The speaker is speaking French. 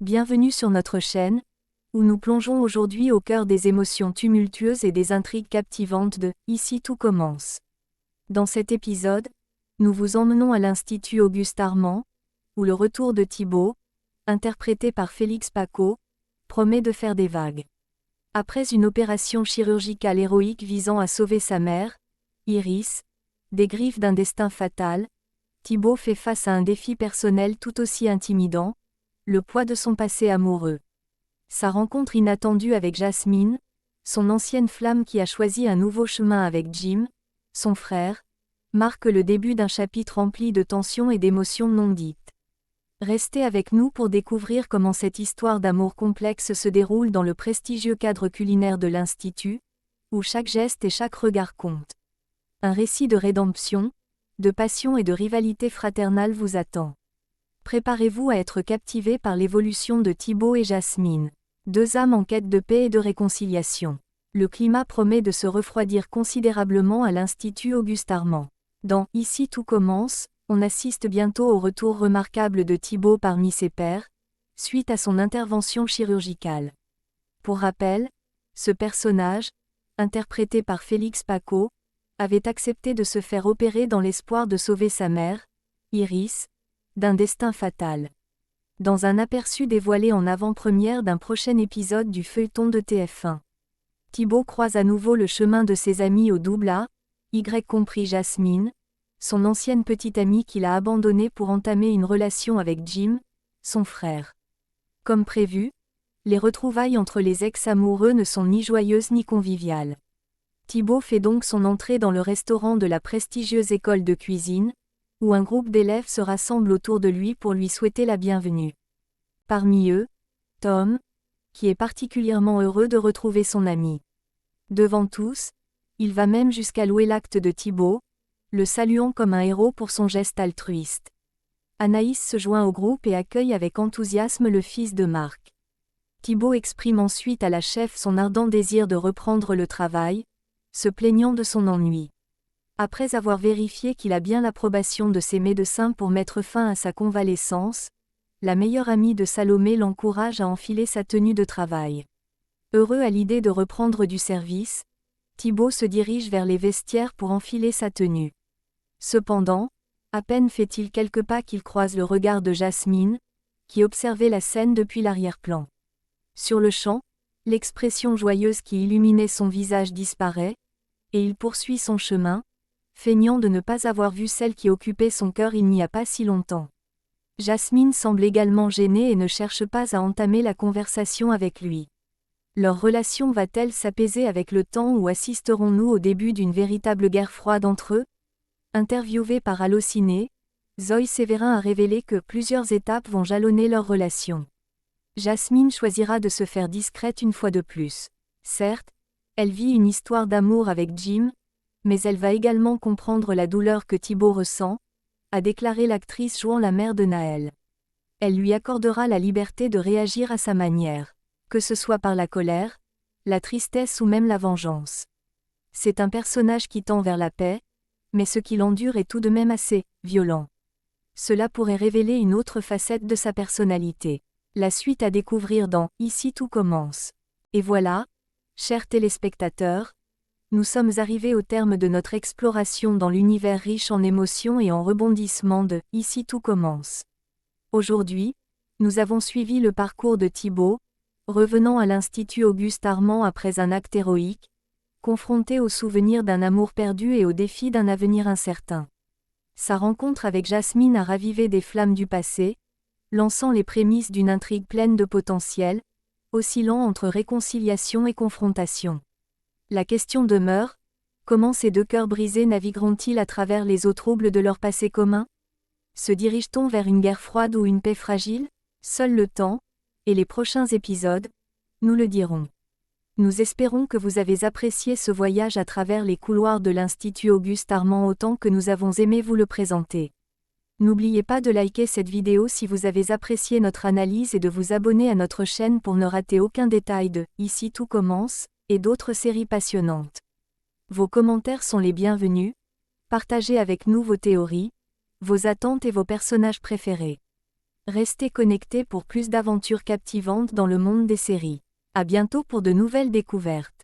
Bienvenue sur notre chaîne, où nous plongeons aujourd'hui au cœur des émotions tumultueuses et des intrigues captivantes de « Ici tout commence ». Dans cet épisode, nous vous emmenons à l'Institut Auguste Armand, où le retour de Thibaut, interprété par Félix Paco, promet de faire des vagues. Après une opération chirurgicale héroïque visant à sauver sa mère, Iris, des griffes d'un destin fatal, Thibaut fait face à un défi personnel tout aussi intimidant, le poids de son passé amoureux. Sa rencontre inattendue avec Jasmine, son ancienne flamme qui a choisi un nouveau chemin avec Jim, son frère, marque le début d'un chapitre rempli de tensions et d'émotions non dites. Restez avec nous pour découvrir comment cette histoire d'amour complexe se déroule dans le prestigieux cadre culinaire de l'Institut, où chaque geste et chaque regard comptent. Un récit de rédemption, de passion et de rivalité fraternelle vous attend. Préparez-vous à être captivé par l'évolution de Thibaut et Jasmine, deux âmes en quête de paix et de réconciliation. Le climat promet de se refroidir considérablement à l'Institut Auguste Armand. Dans « Ici tout commence », on assiste bientôt au retour remarquable de Thibaut parmi ses pairs, suite à son intervention chirurgicale. Pour rappel, ce personnage, interprété par Félix Paco, avait accepté de se faire opérer dans l'espoir de sauver sa mère, Iris, d'un destin fatal. Dans un aperçu dévoilé en avant-première d'un prochain épisode du feuilleton de TF1, Thibaut croise à nouveau le chemin de ses amis au double A, Y compris Jasmine, son ancienne petite amie qu'il a abandonnée pour entamer une relation avec Jim, son frère. Comme prévu, les retrouvailles entre les ex-amoureux ne sont ni joyeuses ni conviviales. Thibaut fait donc son entrée dans le restaurant de la prestigieuse école de cuisine, où un groupe d'élèves se rassemble autour de lui pour lui souhaiter la bienvenue. Parmi eux, Tom, qui est particulièrement heureux de retrouver son ami. Devant tous, il va même jusqu'à louer l'acte de Thibaut, le saluant comme un héros pour son geste altruiste. Anaïs se joint au groupe et accueille avec enthousiasme le fils de Marc. Thibaut exprime ensuite à la chef son ardent désir de reprendre le travail, se plaignant de son ennui. Après avoir vérifié qu'il a bien l'approbation de ses médecins pour mettre fin à sa convalescence, la meilleure amie de Salomé l'encourage à enfiler sa tenue de travail. Heureux à l'idée de reprendre du service, Thibaut se dirige vers les vestiaires pour enfiler sa tenue. Cependant, à peine fait-il quelques pas qu'il croise le regard de Jasmine, qui observait la scène depuis l'arrière-plan. Sur le champ, l'expression joyeuse qui illuminait son visage disparaît, et il poursuit son chemin, feignant de ne pas avoir vu celle qui occupait son cœur il n'y a pas si longtemps. Jasmine semble également gênée et ne cherche pas à entamer la conversation avec lui. Leur relation va-t-elle s'apaiser avec le temps ou assisterons-nous au début d'une véritable guerre froide entre eux ? Interviewée par Allociné, Zoe Sévérin a révélé que plusieurs étapes vont jalonner leur relation. Jasmine choisira de se faire discrète une fois de plus. Certes, elle vit une histoire d'amour avec Jim, mais elle va également comprendre la douleur que Thibaut ressent, a déclaré l'actrice jouant la mère de Naël. Elle lui accordera la liberté de réagir à sa manière, que ce soit par la colère, la tristesse ou même la vengeance. C'est un personnage qui tend vers la paix, mais ce qu'il endure est tout de même assez violent. Cela pourrait révéler une autre facette de sa personnalité. La suite à découvrir dans « Ici tout commence ». Et voilà, chers téléspectateurs, nous sommes arrivés au terme de notre exploration dans l'univers riche en émotions et en rebondissements de « Ici tout commence ». Aujourd'hui, nous avons suivi le parcours de Thibaut, revenant à l'Institut Auguste Armand après un acte héroïque, confronté aux souvenirs d'un amour perdu et aux défis d'un avenir incertain. Sa rencontre avec Jasmine a ravivé des flammes du passé, lançant les prémices d'une intrigue pleine de potentiel, oscillant entre réconciliation et confrontation. La question demeure, comment ces deux cœurs brisés navigueront-ils à travers les eaux troubles de leur passé commun ? Se dirige-t-on vers une guerre froide ou une paix fragile ? Seul le temps, et les prochains épisodes, nous le dirons. Nous espérons que vous avez apprécié ce voyage à travers les couloirs de l'Institut Auguste Armand autant que nous avons aimé vous le présenter. N'oubliez pas de liker cette vidéo si vous avez apprécié notre analyse et de vous abonner à notre chaîne pour ne rater aucun détail de « Ici tout commence » et d'autres séries passionnantes. Vos commentaires sont les bienvenus, partagez avec nous vos théories, vos attentes et vos personnages préférés. Restez connectés pour plus d'aventures captivantes dans le monde des séries. À bientôt pour de nouvelles découvertes.